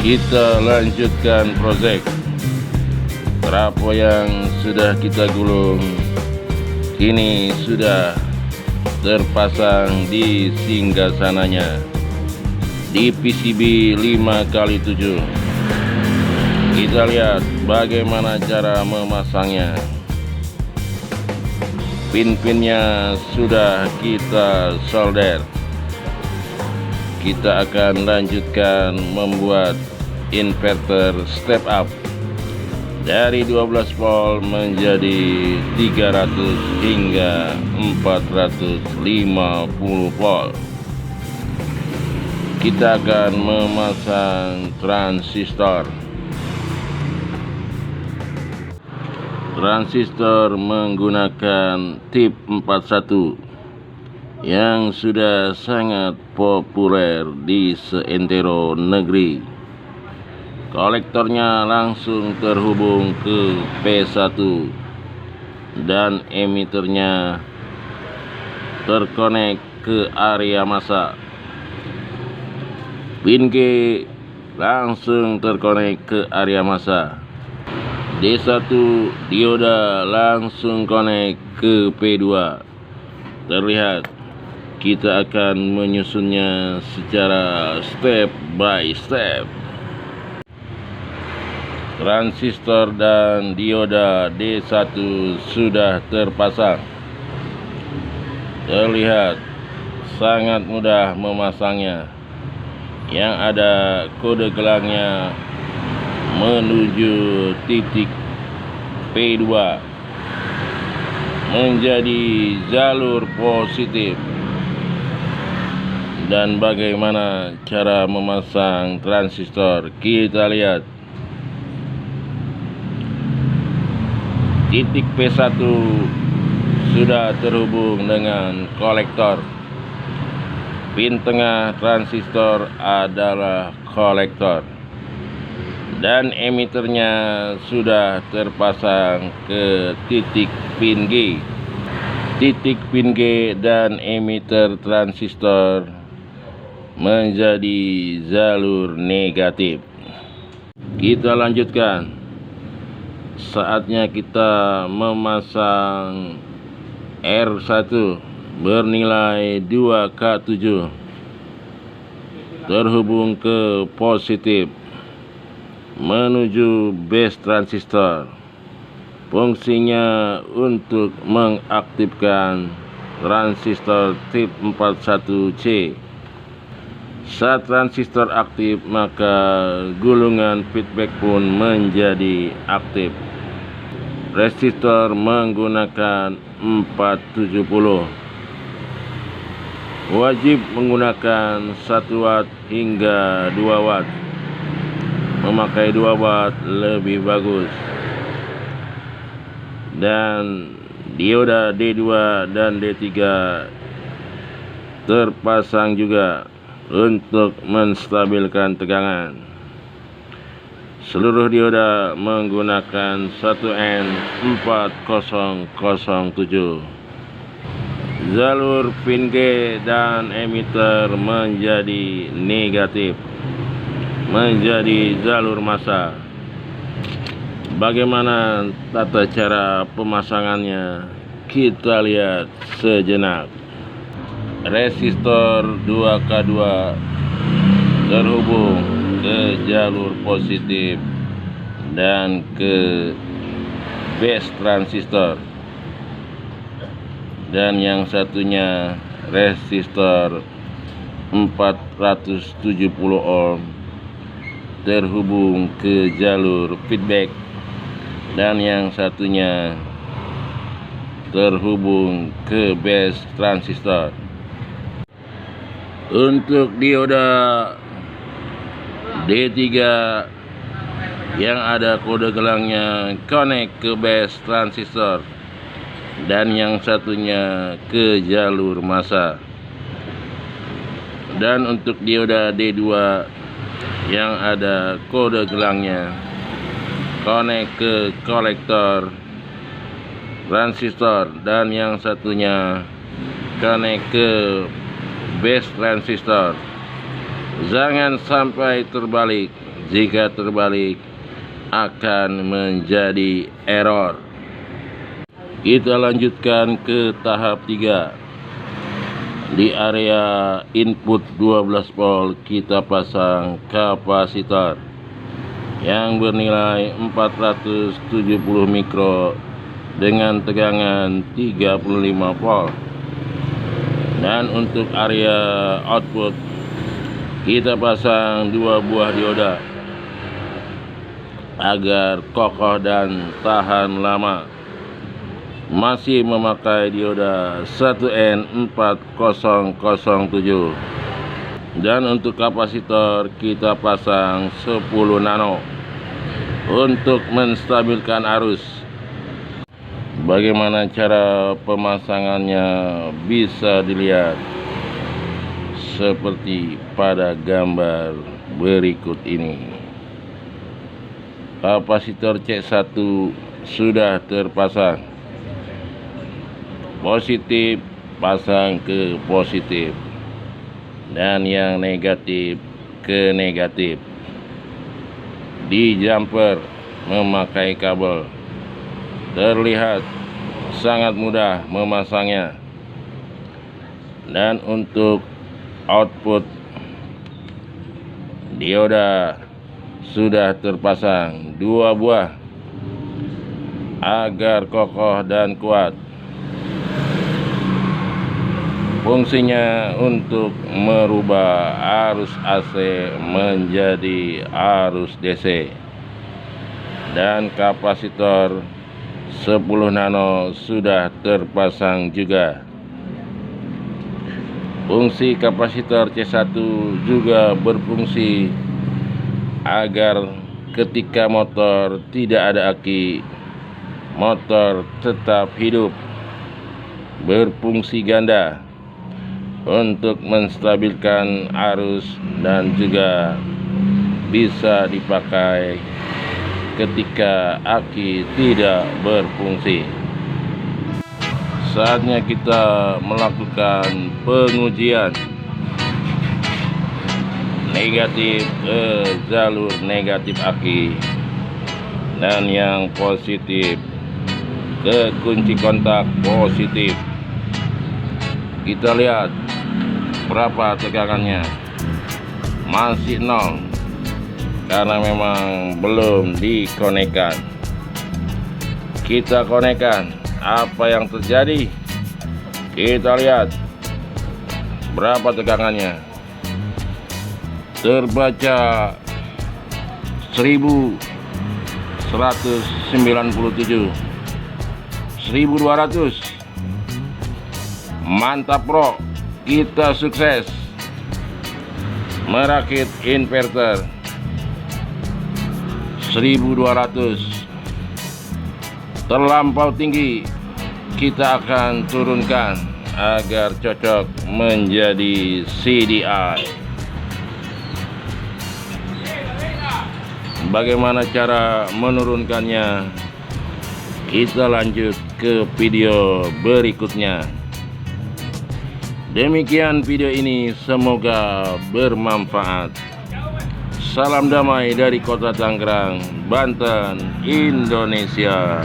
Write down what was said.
Kita lanjutkan proyek trafo yang sudah kita gulung, kini sudah terpasang di singgasananya di PCB 5x7. Kita lihat bagaimana cara memasangnya. Pin-pinnya sudah kita solder. Kita akan lanjutkan membuat inverter step up dari 12 volt menjadi 300 hingga 450 volt. Kita akan memasang transistor. Transistor menggunakan tip 41 yang sudah sangat populer di seantero negeri. Kolektornya langsung terhubung ke P1 dan emiternya terkonek ke area massa. Pin G langsung terkonek ke area massa. D1 dioda langsung konek ke P2. Terlihat kita akan menyusunnya secara step by step. Transistor dan dioda D1 sudah terpasang. Terlihat sangat mudah memasangnya. Yang ada kode gelangnya menuju titik P2 menjadi jalur positif. Dan bagaimana cara memasang transistor, kita lihat. Titik P1 sudah terhubung dengan kolektor. Pin tengah transistor adalah kolektor. Dan emiternya sudah terpasang ke titik pin G. Titik pin G dan emiter transistor menjadi jalur negatif. Kita lanjutkan. Saatnya kita memasang R1 bernilai 2K7 terhubung ke positif menuju base transistor. Fungsinya untuk mengaktifkan transistor tip 41C. Saat transistor aktif, maka gulungan feedback pun menjadi aktif. Resistor menggunakan 470. Wajib menggunakan 1 watt hingga 2 watt. Memakai 2 watt lebih bagus. Dan dioda D2 dan D3 terpasang juga untuk menstabilkan tegangan. Seluruh dioda menggunakan 1N4007. Jalur pin G dan emiter menjadi negatif, menjadi jalur massa. Bagaimana tata cara pemasangannya? Kita lihat sejenak. Resistor 2K2 terhubung ke jalur positif dan ke base transistor. Dan yang satunya resistor 470 ohm terhubung ke jalur feedback, dan yang satunya terhubung ke base transistor. Untuk dioda D3 yang ada kode gelangnya connect ke base transistor, dan yang satunya ke jalur massa. Dan untuk dioda D2 yang ada kode gelangnya connect ke kolektor transistor, dan yang satunya connect ke base transistor. Jangan sampai terbalik. Jika terbalik akan menjadi error. Kita lanjutkan ke tahap 3. Di area input 12 volt kita pasang kapasitor yang bernilai 470 mikro dengan tegangan 35 volt. Dan untuk area output kita pasang 2 buah dioda agar kokoh dan tahan lama. Masih memakai dioda 1N4007. Dan untuk kapasitor kita pasang 10 nano untuk menstabilkan arus. Bagaimana cara pemasangannya bisa dilihat seperti pada gambar berikut ini. Kapasitor C1 sudah terpasang. Positif pasang ke positif dan yang negatif ke negatif. Di jumper memakai kabel. Terlihat sangat mudah memasangnya. Dan untuk output dioda sudah terpasang 2 buah agar kokoh dan kuat. Fungsinya untuk merubah arus AC menjadi arus DC. Dan kapasitor 10 nano sudah terpasang juga. Fungsi kapasitor C1 juga berfungsi agar ketika motor tidak ada aki, motor tetap hidup. Berfungsi ganda untuk menstabilkan arus dan juga bisa dipakai ketika aki tidak berfungsi. Saatnya kita melakukan pengujian negatif ke jalur negatif aki dan yang positif ke kunci kontak positif. Kita lihat berapa tegangannya. Masih 0 karena memang belum dikonekkan. Kita konekkan. Apa yang terjadi? Kita lihat berapa tegangannya. Terbaca 1197, 1200. Mantap bro, kita sukses merakit inverter 1200. Terlampau tinggi, kita akan turunkan agar cocok menjadi CDI. Bagaimana cara menurunkannya? Kita lanjut ke video berikutnya. Demikian video ini, semoga bermanfaat. Salam damai dari Kota Tangerang, Banten, Indonesia.